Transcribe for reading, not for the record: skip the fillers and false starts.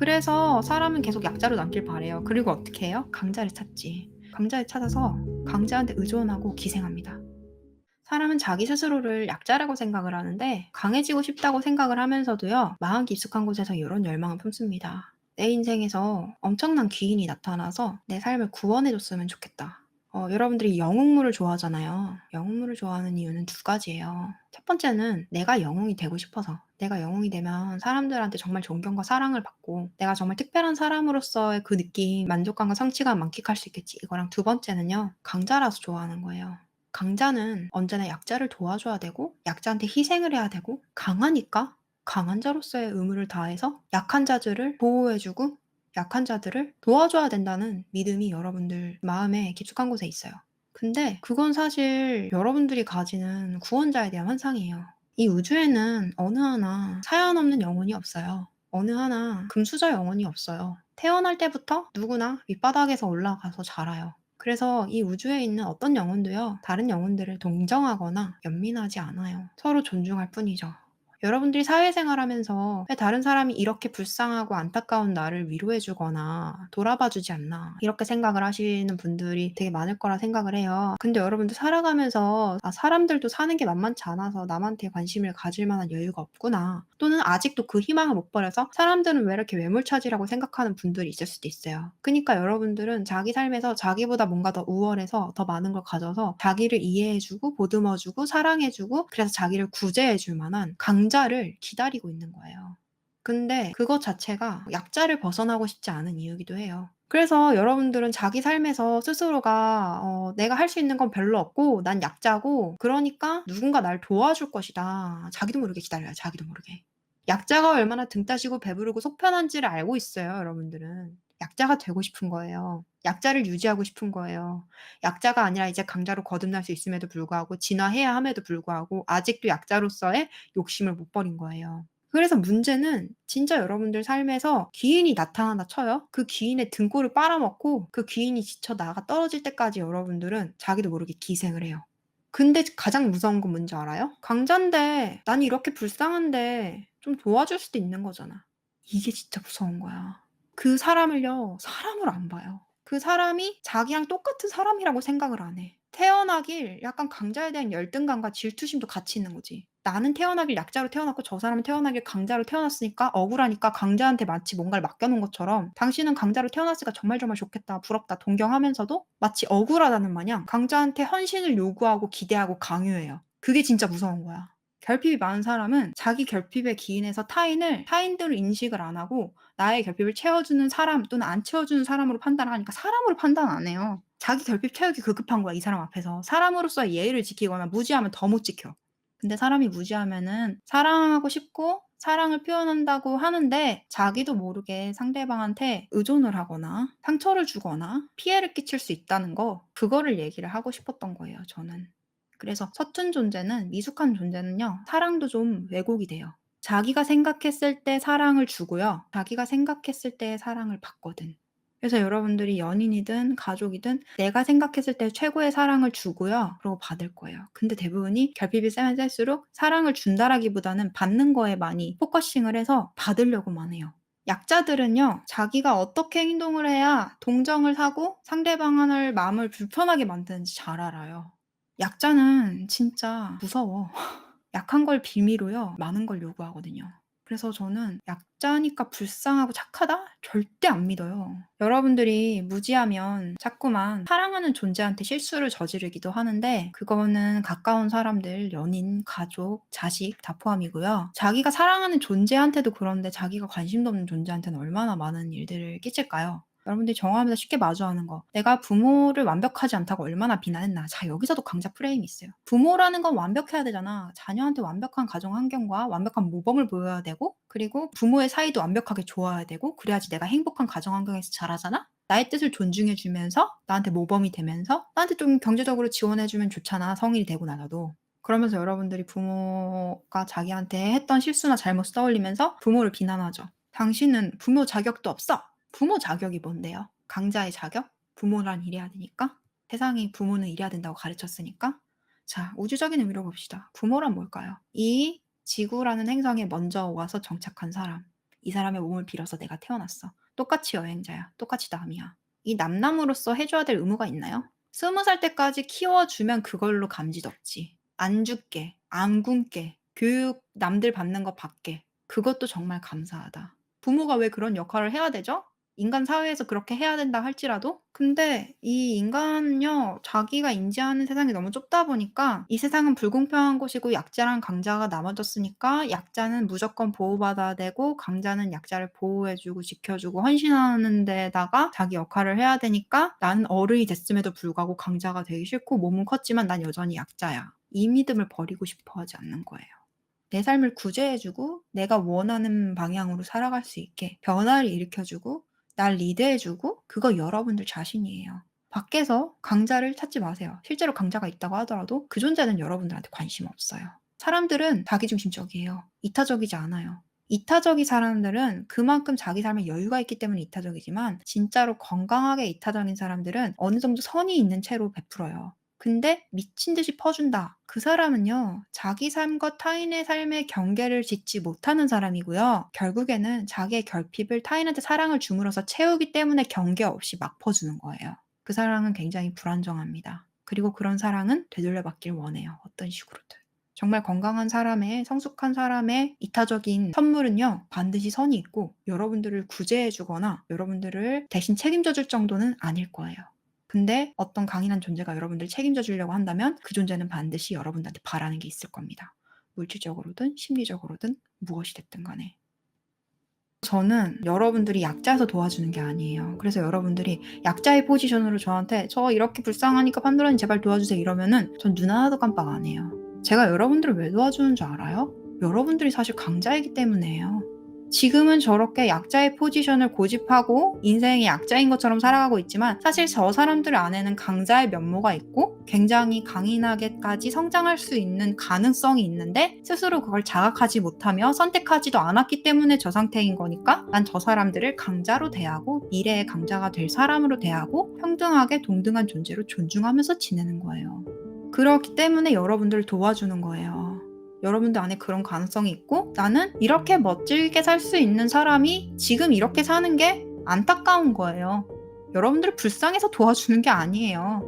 그래서 사람은 계속 약자로 남길 바래요. 그리고 어떻게 해요? 강자를 찾지. 강자를 찾아서 강자한테 의존하고 기생합니다. 사람은 자기 스스로를 약자라고 생각을 하는데 강해지고 싶다고 생각을 하면서도요. 마음 깊숙한 곳에서 이런 열망을 품습니다. 내 인생에서 엄청난 귀인이 나타나서 내 삶을 구원해 줬으면 좋겠다. 여러분들이 영웅물을 좋아하잖아요. 영웅물을 좋아하는 이유는 두 가지예요. 첫 번째는 내가 영웅이 되고 싶어서. 내가 영웅이 되면 사람들한테 정말 존경과 사랑을 받고 내가 정말 특별한 사람으로서의 그 느낌, 만족감과 성취감 만끽할 수 있겠지. 이거랑 두 번째는요. 강자라서 좋아하는 거예요. 강자는 언제나 약자를 도와줘야 되고 약자한테 희생을 해야 되고 강하니까 강한 자로서의 의무를 다해서 약한 자들을 보호해 주고 약한 자들을 도와줘야 된다는 믿음이 여러분들 마음에 깊숙한 곳에 있어요. 근데 그건 사실 여러분들이 가지는 구원자에 대한 환상이에요. 이 우주에는 어느 하나 사연 없는 영혼이 없어요. 어느 하나 금수저 영혼이 없어요. 태어날 때부터 누구나 밑바닥에서 올라가서 자라요. 그래서 이 우주에 있는 어떤 영혼도요, 다른 영혼들을 동정하거나 연민하지 않아요. 서로 존중할 뿐이죠. 여러분들이 사회생활하면서 왜 다른 사람이 이렇게 불쌍하고 안타까운 나를 위로해 주거나 돌아봐 주지 않나 이렇게 생각을 하시는 분들이 되게 많을 거라 생각을 해요. 근데 여러분들 살아가면서 사람들도 사는 게 만만치 않아서 남한테 관심을 가질 만한 여유가 없구나. 또는 아직도 그 희망을 못 버려서 사람들은 왜 이렇게 외몰차지라고 생각하는 분들이 있을 수도 있어요. 그러니까 여러분들은 자기 삶에서 자기보다 뭔가 더 우월해서 더 많은 걸 가져서 자기를 이해해 주고 보듬어 주고 사랑해 주고 그래서 자기를 구제해 줄 만한 강자를 기다리고 있는 거예요. 근데 그것 자체가 약자를 벗어나고 싶지 않은 이유이기도 해요. 그래서 여러분들은 자기 삶에서 스스로가 '내가 할 수 있는 건 별로 없고 난 약자고 그러니까 누군가 날 도와줄 것이다.' 자기도 모르게 기다려요, 자기도 모르게. 약자가 얼마나 등 따시고 배부르고 속 편한지를 알고 있어요, 여러분들은. 약자가 되고 싶은 거예요. 약자를 유지하고 싶은 거예요. 약자가 아니라 이제 강자로 거듭날 수 있음에도 불구하고 진화해야 함에도 불구하고 아직도 약자로서의 욕심을 못 버린 거예요. 그래서 문제는 진짜 여러분들 삶에서 귀인이 나타난다 쳐요. 그 귀인의 등골을 빨아먹고 그 귀인이 지쳐 나가 떨어질 때까지 여러분들은 자기도 모르게 기생을 해요. 근데 가장 무서운 건 뭔지 알아요? 강자인데 난 이렇게 불쌍한데 좀 도와줄 수도 있는 거잖아. 이게 진짜 무서운 거야. 그 사람을요, 사람으로 안 봐요. 그 사람이 자기랑 똑같은 사람이라고 생각을 안 해. 태어나길 약간 강자에 대한 열등감과 질투심도 같이 있는 거지. 나는 태어나길 약자로 태어났고 저 사람은 태어나길 강자로 태어났으니까 억울하니까 강자한테 마치 뭔가를 맡겨놓은 것처럼 당신은 강자로 태어났으니까 정말 정말 좋겠다, 부럽다, 동경하면서도 마치 억울하다는 마냥 강자한테 헌신을 요구하고 기대하고 강요해요. 그게 진짜 무서운 거야. 결핍이 많은 사람은 자기 결핍에 기인해서 타인들을 인식을 안 하고 나의 결핍을 채워주는 사람 또는 안 채워주는 사람으로 판단을 하니까 사람으로 판단 안 해요. 자기 결핍 채우기 급급한 거야, 이 사람 앞에서. 사람으로서의 예의를 지키거나 무지하면 더 못 지켜. 근데 사람이 무지하면은 사랑하고 싶고 사랑을 표현한다고 하는데 자기도 모르게 상대방한테 의존을 하거나 상처를 주거나 피해를 끼칠 수 있다는 거, 그거를 얘기를 하고 싶었던 거예요, 저는. 그래서 서툰 존재는, 미숙한 존재는요, 사랑도 좀 왜곡이 돼요. 자기가 생각했을 때 사랑을 주고요. 자기가 생각했을 때 사랑을 받거든. 그래서 여러분들이 연인이든 가족이든 내가 생각했을 때 최고의 사랑을 주고요. 그러고 받을 거예요. 근데 대부분이 결핍이 세면 셀수록 사랑을 준다라기보다는 받는 거에 많이 포커싱을 해서 받으려고만 해요. 약자들은요, 자기가 어떻게 행동을 해야 동정을 하고 상대방을 마음을 불편하게 만드는지 잘 알아요. 약자는 진짜 무서워. 약한 걸 빌미로요, 많은 걸 요구하거든요. 그래서 저는 '약자니까 불쌍하고 착하다?' 절대 안 믿어요. 여러분들이 무지하면 자꾸만 사랑하는 존재한테 실수를 저지르기도 하는데 그거는 가까운 사람들, 연인, 가족, 자식 다 포함이고요. 자기가 사랑하는 존재한테도 그런데 자기가 관심도 없는 존재한테는 얼마나 많은 일들을 끼칠까요? 여러분들이 정화하면서 쉽게 마주하는 거. 내가 부모를 완벽하지 않다고 얼마나 비난했나. 자, 여기서도 강자 프레임이 있어요. 부모라는 건 완벽해야 되잖아. 자녀한테 완벽한 가정 환경과 완벽한 모범을 보여야 되고, 그리고 부모의 사이도 완벽하게 좋아야 되고, 그래야지 내가 행복한 가정 환경에서 자라잖아? 나의 뜻을 존중해 주면서, 나한테 모범이 되면서, 나한테 좀 경제적으로 지원해 주면 좋잖아. 성인이 되고 나서도. 그러면서 여러분들이 부모가 자기한테 했던 실수나 잘못을 떠올리면서 부모를 비난하죠. 당신은 부모 자격도 없어. 부모 자격이 뭔데요? 강자의 자격? 부모란 일해야 되니까? 세상이 부모는 일해야 된다고 가르쳤으니까? 자, 우주적인 의미로 봅시다. 부모란 뭘까요? 이 지구라는 행성에 먼저 와서 정착한 사람. 이 사람의 몸을 빌어서 내가 태어났어. 똑같이 여행자야. 똑같이 남이야. 이 남남으로서 해줘야 될 의무가 있나요? 20살 때까지 키워주면 그걸로 감지덕지. 안 줄게, 안 굶게, 교육 남들 받는 거 받게. 그것도 정말 감사하다. 부모가 왜 그런 역할을 해야 되죠? 인간 사회에서 그렇게 해야 된다 할지라도? 근데 이 인간은요, 자기가 인지하는 세상이 너무 좁다 보니까 이 세상은 불공평한 곳이고 약자랑 강자가 나눠졌으니까 약자는 무조건 보호받아야 되고 강자는 약자를 보호해주고 지켜주고 헌신하는 데다가 자기 역할을 해야 되니까 나는 어른이 됐음에도 불구하고 강자가 되기 싫고 몸은 컸지만 난 여전히 약자야. 이 믿음을 버리고 싶어 하지 않는 거예요. 내 삶을 구제해주고 내가 원하는 방향으로 살아갈 수 있게 변화를 일으켜주고 날 리드해주고 그거 여러분들 자신이에요. 밖에서 강자를 찾지 마세요. 실제로 강자가 있다고 하더라도 그 존재는 여러분들한테 관심 없어요. 사람들은 자기중심적이에요. 이타적이지 않아요. 이타적인 사람들은 그만큼 자기 삶에 여유가 있기 때문에 이타적이지만 진짜로 건강하게 이타적인 사람들은 어느 정도 선이 있는 채로 베풀어요. 근데 미친 듯이 퍼준다. 그 사람은요, 자기 삶과 타인의 삶의 경계를 짓지 못하는 사람이고요. 결국에는 자기의 결핍을 타인한테 사랑을 줌으로써 채우기 때문에 경계 없이 막 퍼주는 거예요. 그 사랑은 굉장히 불안정합니다. 그리고 그런 사랑은 되돌려받길 원해요. 어떤 식으로든. 정말 건강한 사람의, 성숙한 사람의 이타적인 선물은요, 반드시 선이 있고 여러분들을 구제해주거나 여러분들을 대신 책임져 줄 정도는 아닐 거예요. 근데 어떤 강인한 존재가 여러분들 책임져 주려고 한다면 그 존재는 반드시 여러분들한테 바라는 게 있을 겁니다. 물질적으로든 심리적으로든 무엇이 됐든 간에. 저는 여러분들이 약자에서 도와주는 게 아니에요. 그래서 여러분들이 약자의 포지션으로 저한테 저 이렇게 불쌍하니까 판도라님 제발 도와주세요 이러면은 전 눈 하나도 깜빡 안 해요. 제가 여러분들을 왜 도와주는 줄 알아요? 여러분들이 사실 강자이기 때문이에요. 지금은 저렇게 약자의 포지션을 고집하고 인생의 약자인 것처럼 살아가고 있지만 사실 저 사람들 안에는 강자의 면모가 있고 굉장히 강인하게까지 성장할 수 있는 가능성이 있는데 스스로 그걸 자각하지 못하며 선택하지도 않았기 때문에 저 상태인 거니까 난 저 사람들을 강자로 대하고 미래의 강자가 될 사람으로 대하고 평등하게 동등한 존재로 존중하면서 지내는 거예요. 그렇기 때문에 여러분들을 도와주는 거예요. 여러분들 안에 그런 가능성이 있고 나는 이렇게 멋지게 살 수 있는 사람이 지금 이렇게 사는 게 안타까운 거예요. 여러분들을 불쌍해서 도와주는 게 아니에요.